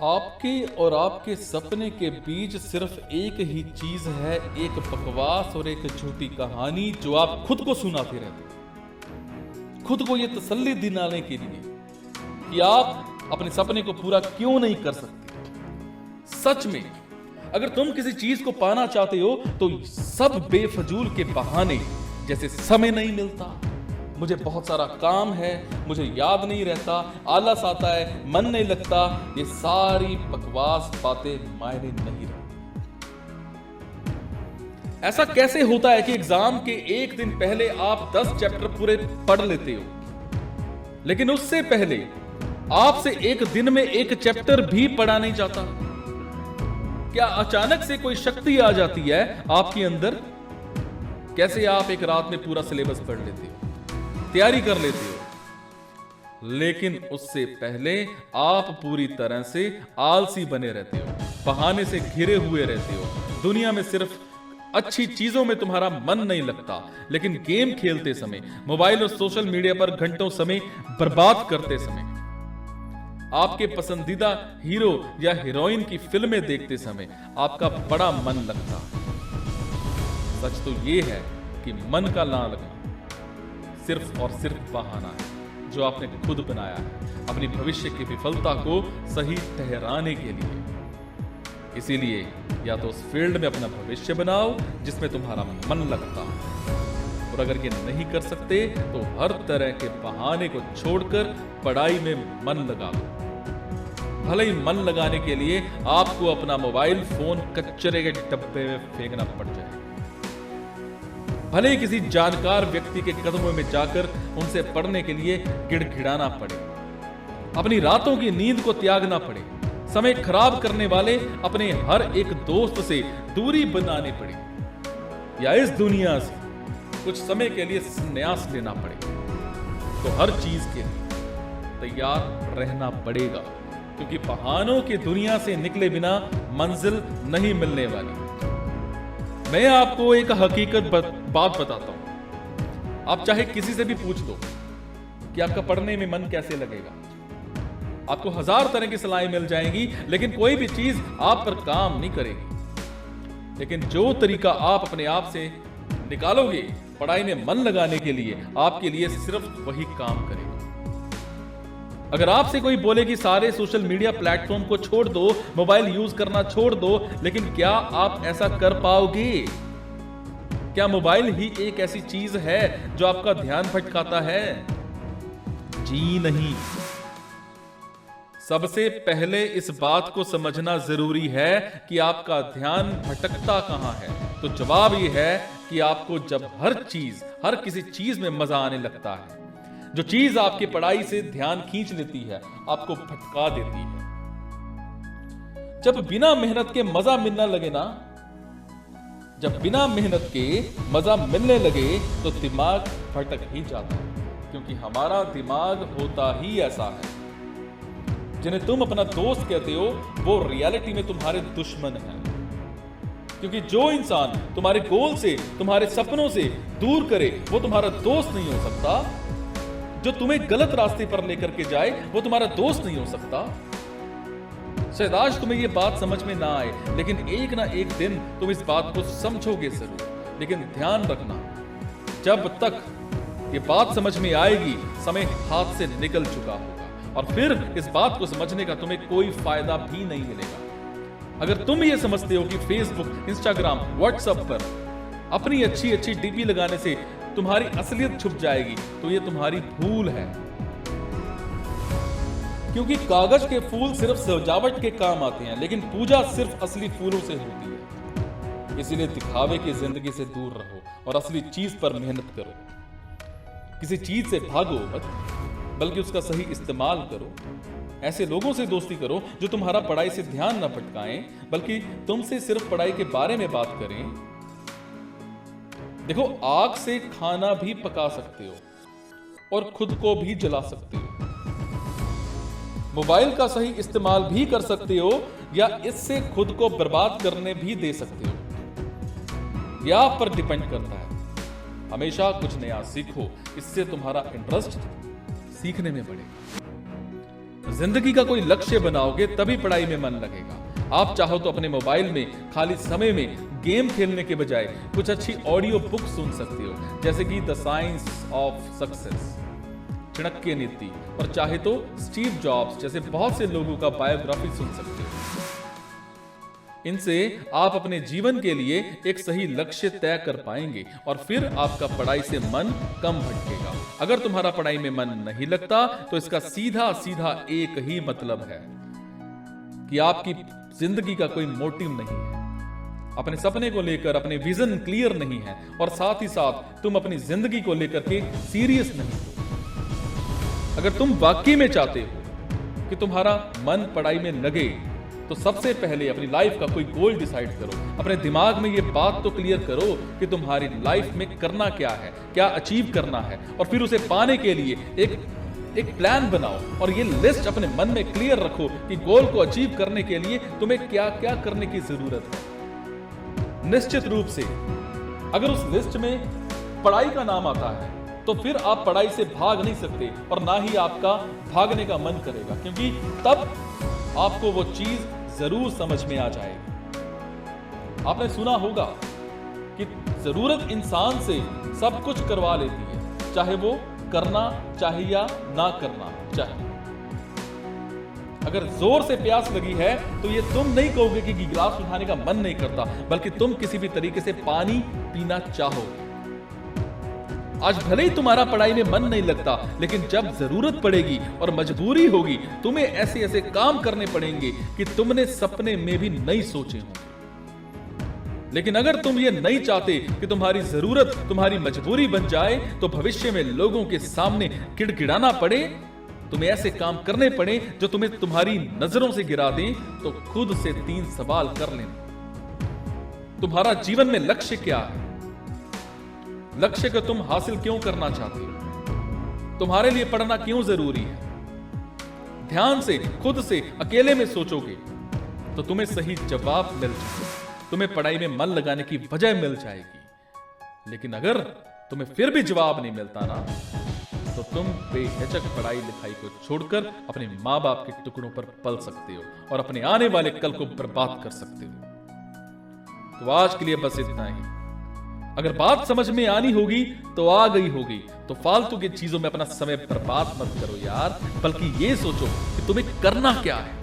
आपके और आपके सपने के बीच सिर्फ एक ही चीज है, एक बकवास और एक झूठी कहानी जो आप खुद को सुनाते रहते हो, खुद को यह तसल्ली दिलाने के लिए कि आप अपने सपने को पूरा क्यों नहीं कर सकते। सच में अगर तुम किसी चीज को पाना चाहते हो तो सब बेफजूल के बहाने, जैसे समय नहीं मिलता, मुझे बहुत सारा काम है, मुझे याद नहीं रहता, आलस आता है, मन नहीं लगता, ये सारी बकवास बातें मायने नहीं रखती। ऐसा कैसे होता है कि एग्जाम के एक दिन पहले आप 10 चैप्टर पूरे पढ़ लेते हो, लेकिन उससे पहले आपसे एक दिन में एक चैप्टर भी पढ़ा नहीं जाता? क्या अचानक से कोई शक्ति आ जाती है आपके अंदर? कैसे आप एक रात में पूरा सिलेबस पढ़ लेते हो, तैयारी कर लेते हो, लेकिन उससे पहले आप पूरी तरह से आलसी बने रहते हो, बहाने से घिरे हुए रहते हो। दुनिया में सिर्फ अच्छी चीजों में तुम्हारा मन नहीं लगता, लेकिन गेम खेलते समय, मोबाइल और सोशल मीडिया पर घंटों समय बर्बाद करते समय, आपके पसंदीदा हीरो या हीरोइन की फिल्में देखते समय आपका बड़ा मन लगता। सच तो यह है कि मन का ना लगना सिर्फ और सिर्फ बहाना है जो आपने खुद बनाया है अपनी भविष्य की विफलता को सही ठहराने के लिए। इसीलिए या तो उस फील्ड में अपना भविष्य बनाओ जिसमें तुम्हारा मन लगता हो, और अगर ये नहीं कर सकते तो हर तरह के बहाने को छोड़कर पढ़ाई में मन लगा लो। भले ही मन लगाने के लिए आपको अपना मोबाइल फोन कचरे के डब्बे में फेंकना पड़ जाए, भले ही किसी जानकार व्यक्ति के कदमों में जाकर उनसे पढ़ने के लिए गिड़गिड़ाना पड़े, अपनी रातों की नींद को त्यागना पड़े, समय खराब करने वाले अपने हर एक दोस्त से दूरी बनानी पड़े, या इस दुनिया से कुछ समय के लिए संन्यास लेना पड़े, तो हर चीज के लिए तैयार रहना पड़ेगा, क्योंकि बहानों की दुनिया से निकले बिना मंजिल नहीं मिलने वाली। मैं आपको एक हकीकत बात बताता हूं। आप चाहे किसी से भी पूछ लो कि आपका पढ़ने में मन कैसे लगेगा, आपको 1000 तरह की सलाहें मिल जाएंगी, लेकिन कोई भी चीज आप पर काम नहीं करेगी। लेकिन जो तरीका आप अपने आप से निकालोगे पढ़ाई में मन लगाने के लिए, आपके लिए सिर्फ वही काम करेगा। अगर आपसे कोई बोले कि सारे सोशल मीडिया प्लेटफॉर्म को छोड़ दो, मोबाइल यूज करना छोड़ दो, लेकिन क्या आप ऐसा कर पाओगे? क्या मोबाइल ही एक ऐसी चीज है जो आपका ध्यान भटकाता है? जी नहीं। सबसे पहले इस बात को समझना जरूरी है कि आपका ध्यान भटकता कहां है। तो जवाब यह है कि आपको जब हर किसी चीज में मजा आने लगता है, जो चीज आपकी पढ़ाई से ध्यान खींच लेती है, आपको भटका देती है। जब बिना मेहनत के मजा मिलने लगे ना, जब बिना मेहनत के मजा मिलने लगे तो दिमाग भटक ही जाता है, क्योंकि हमारा दिमाग होता ही ऐसा है। जिन्हें तुम अपना दोस्त कहते हो वो रियलिटी में तुम्हारे दुश्मन हैं, क्योंकि जो इंसान तुम्हारे गोल से, तुम्हारे सपनों से दूर करे वो तुम्हारा दोस्त नहीं हो सकता। जो तुम्हें गलत रास्ते पर लेकर के जाए वो तुम्हारा दोस्त नहीं हो सकता। शायद आज तुम्हें यह बात समझ में ना आए, लेकिन एक ना एक दिन तुम इस बात को समझोगे जरूर। लेकिन ध्यान रखना, जब तक ये बात समझ में आएगी समय हाथ से निकल चुका होगा, और फिर इस बात को समझने का तुम्हें कोई फायदा भी नहीं मिलेगा। अगर तुम ये समझते हो कि फेसबुक, इंस्टाग्राम, व्हाट्सएप पर अपनी अच्छी डीपी लगाने से तुम्हारी असलियत छुप जाएगी, तो ये तुम्हारी भूल है। क्योंकि कागज के फूल सिर्फ सजावट के काम आते हैं, लेकिन पूजा सिर्फ असली फूलों से होती है। इसीलिए दिखावे की जिंदगी से दूर रहो और असली चीज पर मेहनत करो। किसी चीज से भागो मत, बल्कि उसका सही इस्तेमाल करो। ऐसे लोगों से दोस्ती करो जो तुम्हारा पढ़ाई से ध्यान न भटकाएं, बल्कि तुमसे सिर्फ पढ़ाई के बारे में बात करें। देखो, आग से खाना भी पका सकते हो और खुद को भी जला सकते हो। मोबाइल का सही इस्तेमाल भी कर सकते हो या इससे खुद को बर्बाद करने भी दे सकते हो। यह आप पर डिपेंड करता है। हमेशा कुछ नया सीखो, इससे तुम्हारा इंटरेस्ट सीखने में बढ़े। जिंदगी का कोई लक्ष्य बनाओगे तभी पढ़ाई में मन लगेगा। आप चाहो तो अपने मोबाइल में खाली समय में गेम खेलने के बजाय कुछ अच्छी ऑडियो बुक सुन सकते हो, जैसे कि the science of success, Chanakya नीति, और चाहे तो स्टीव जॉब्स जैसे बहुत से लोगों का बायोग्राफी सुन सकते हो। इनसे आप अपने जीवन के लिए एक सही लक्ष्य तय कर पाएंगे और फिर आपका पढ़ाई से मन कम भटकेगा। अगर तुम्हारा पढ़ाई में मन नहीं लगता तो इसका सीधा सीधा एक ही मतलब है कि आपकी जिंदगी का कोई मोटिव नहीं है, अपने सपने को लेकर अपने विजन क्लियर नहीं है, और साथ ही साथ तुम अपनी जिंदगी को लेकर के सीरियस नहीं हो। अगर तुम वाकई में चाहते हो कि तुम्हारा मन पढ़ाई में लगे तो सबसे पहले अपनी लाइफ का कोई गोल डिसाइड करो। अपने दिमाग में ये बात तो क्लियर करो कि तुम्हारी लाइफ में करना क्या है, क्या अचीव करना है, और फिर उसे पाने के लिए एक प्लान बनाओ और ये लिस्ट अपने मन में क्लियर रखो कि गोल को अचीव करने के लिए तुम्हें क्या क्या करने की जरूरत है। निश्चित रूप से अगर उस लिस्ट में पढ़ाई का नाम आता है तो फिर आप पढ़ाई से भाग नहीं सकते और ना ही आपका भागने का मन करेगा, क्योंकि तब आपको वो चीज जरूर समझ में आ जाएगी। आपने सुना होगा कि जरूरत इंसान से सब कुछ करवा लेती है, चाहे वो करना चाहे या ना करना चाहे। अगर जोर से प्यास लगी है तो ये तुम नहीं कहोगे कि गिलास उठाने का मन नहीं करता, बल्कि तुम किसी भी तरीके से पानी पीना चाहोगे। आज भले ही तुम्हारा पढ़ाई में मन नहीं लगता, लेकिन जब जरूरत पड़ेगी और मजबूरी होगी, तुम्हें ऐसे ऐसे काम करने पड़ेंगे कि तुमने सपने में भी नहीं सोचे हों। लेकिन अगर तुम ये नहीं चाहते कि तुम्हारी जरूरत तुम्हारी मजबूरी बन जाए, तो भविष्य में लोगों के सामने गिड़गिड़ाना पड़े, तुम्हें ऐसे काम करने पड़े जो तुम्हें तुम्हारी नजरों से गिरा दें, तो खुद से 3 सवाल कर लेना। तुम्हारा जीवन में लक्ष्य क्या है? लक्ष्य को तुम हासिल क्यों करना चाहते हो? तुम्हारे लिए पढ़ना क्यों जरूरी है? ध्यान से खुद से अकेले में सोचोगे तो तुम्हें सही जवाब मिल जाएगा, तुम्हें पढ़ाई में मन लगाने की वजह मिल जाएगी। लेकिन अगर तुम्हें फिर भी जवाब नहीं मिलता ना, तो तुम बेहिचक पढ़ाई लिखाई को छोड़कर अपने मां बाप के टुकड़ों पर पल सकते हो और अपने आने वाले कल को बर्बाद कर सकते हो। तो आज के लिए बस इतना ही। अगर बात समझ में आनी होगी तो आ गई होगी, तो फालतू की चीजों में अपना समय बर्बाद मत करो यार, बल्कि ये सोचो कि तुम्हें करना क्या है।